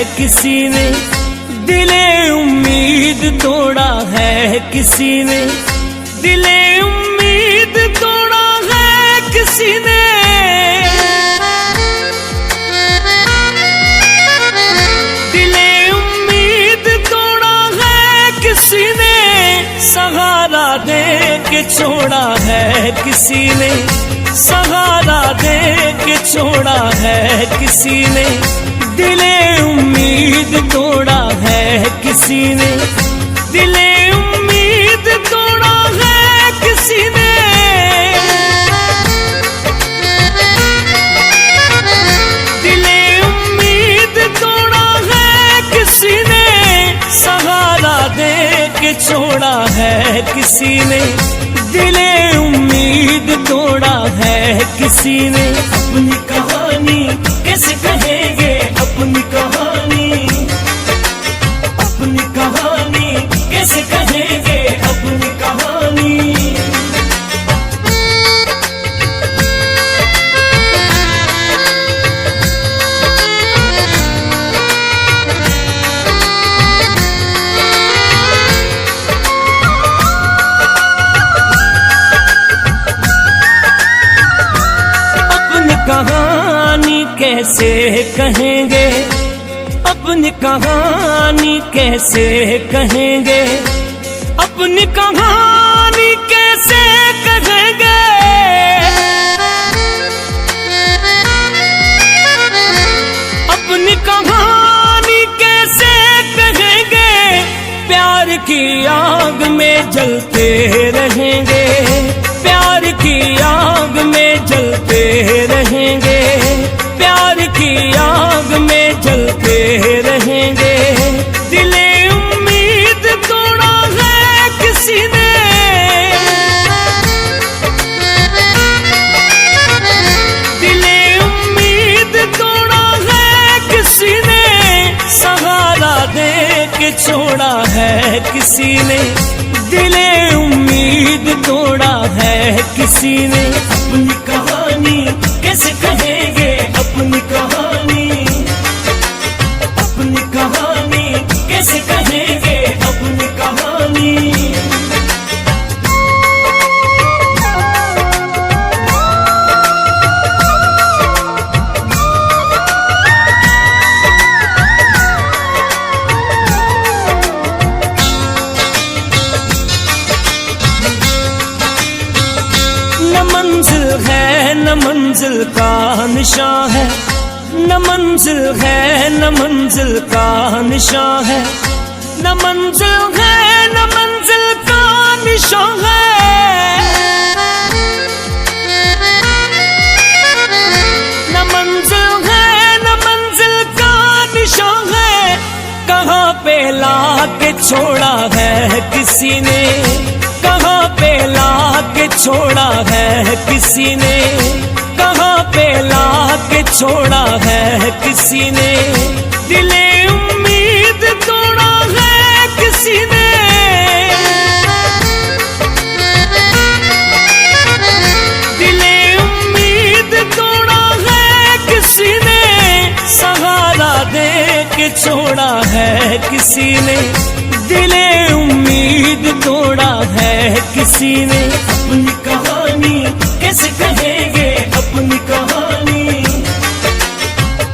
किसी ने, दिले उम्मीद तोड़ा है किसी ने, दिले उम्मीद तोड़ा है किसी ने। दिले उम्मीद तोड़ा है किसी ने, सहारा दे के छोड़ा है किसी ने, सहारा दे के छोड़ा है किसी ने। दिले उम्मीद तोड़ा है किसी ने, दिले उम्मीद तोड़ा है किसी ने। दिले उम्मीद तोड़ा है किसी ने, सहारा दे के छोड़ा है किसी ने। दिले उम्मीद तोड़ा है किसी ने। अपनी कहानी कैसे कहेंगे, अपनी कहानी, अपनी कहानी कैसे कहेंगे, अपनी कहानी। कहानी कैसे कहेंगे, अपनी कहानी कैसे कहेंगे, अपनी कहानी कैसे कहेंगे। अपनी कहानी कैसे कहेंगे, प्यार की आग में जलते रहेंगे, प्यार की आग में जलते रहेंगे, प्यार की आग में जलते रहेंगे। दिले उम्मीद तोड़ा है किसी ने, दिले उम्मीद तोड़ा है किसी ने, सहारा दे के छोड़ा है किसी ने। दिले उम्मीद तोड़ा है किसी ने। अपनी कहानी कैसे कहेंगे, अपनी कहानी, अपनी कहानी कैसे कहेंगे, अपनी कहानी। न मंजिल है न मंजिल का निशान है, न मंजिल है न मंजिल का निशान है, न मंजिल है न मंजिल का निशान है। न मंजिल है न मंजिल का निशान है, कहाँ पे ला के छोड़ा है किसी ने, कहाँ पे ला के छोड़ा है किसी ने, कहाँ पे ला के छोड़ा है किसी ने। दिले उम्मीद तोड़ा है किसी ने, दिले उम्मीद तोड़ा है किसी ने, सहारा दे के छोड़ा है किसी ने। दिले उम्मीद तोड़ा है किसी ने। अपनी कहानी कैसे कहेंगे, अपनी कहानी,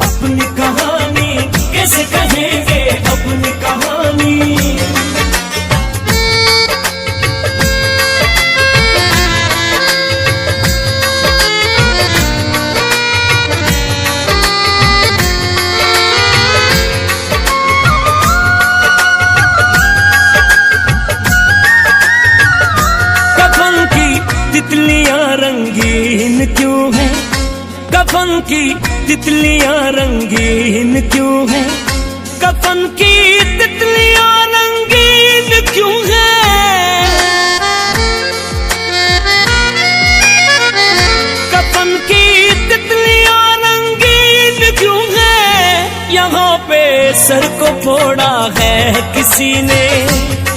अपनी कहानी कैसे कहेंगे, अपनी कहानी। तितलियां रंगीन क्यों है, कफन की तितलियां रंगीन क्यों है, कफन की तितलियां रंगीन क्यों है। कफन की तितलियां रंगीन क्यों है, यहाँ पे सर को फोड़ा है किसी ने,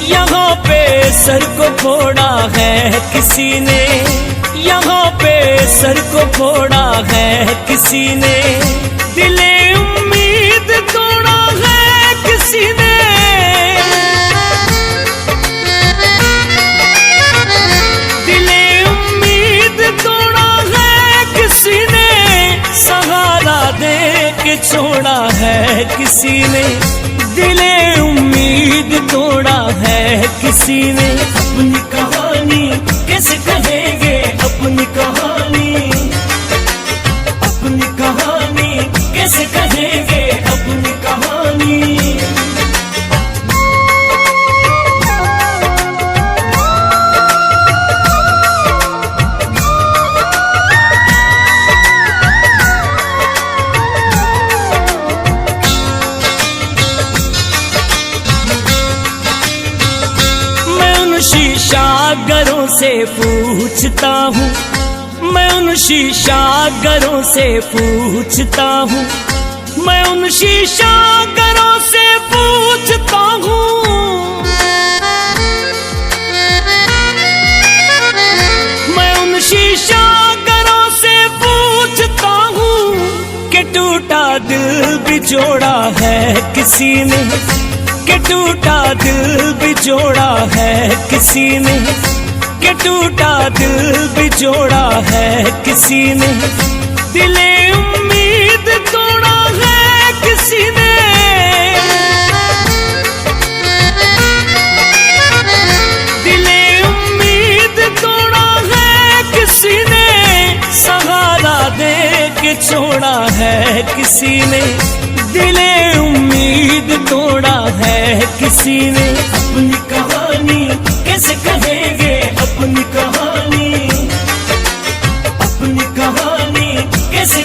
यहाँ पे सर को फोड़ा है किसी ने, यहाँ पे सर को फोड़ा है किसी ने। दिले उम्मीद तोड़ा है किसी ने, दिले उम्मीद तोड़ा है किसी ने। अपनी कहानी कैसे कहेंगे, अपनी कहानी, अपनी कहानी कैसे कहेंगे, अपनी कहानी। शीशागरों से पूछता हूँ, मैं उन शीशागरों से पूछता हूँ, मैं उन शीशागरों से पूछता हूँ, मैं उन शीशागरों से पूछता हूँ कि टूटा दिल भी जोड़ा है किसी ने, कि टूटा दिल भी जोड़ा है किसी ने, कि टूटा दिल भी जोड़ा है किसी ने। दिले उम्मीद तोड़ा है किसी ने, दिले उम्मीद तोड़ा है किसी ने, सहारा दे के छोड़ा है किसी ने, दिले उम्मीद तोड़ा है किसी ने। अपनी कहानी कैसे कहेंगे, अपनी कहानी, अपनी कहानी कैसे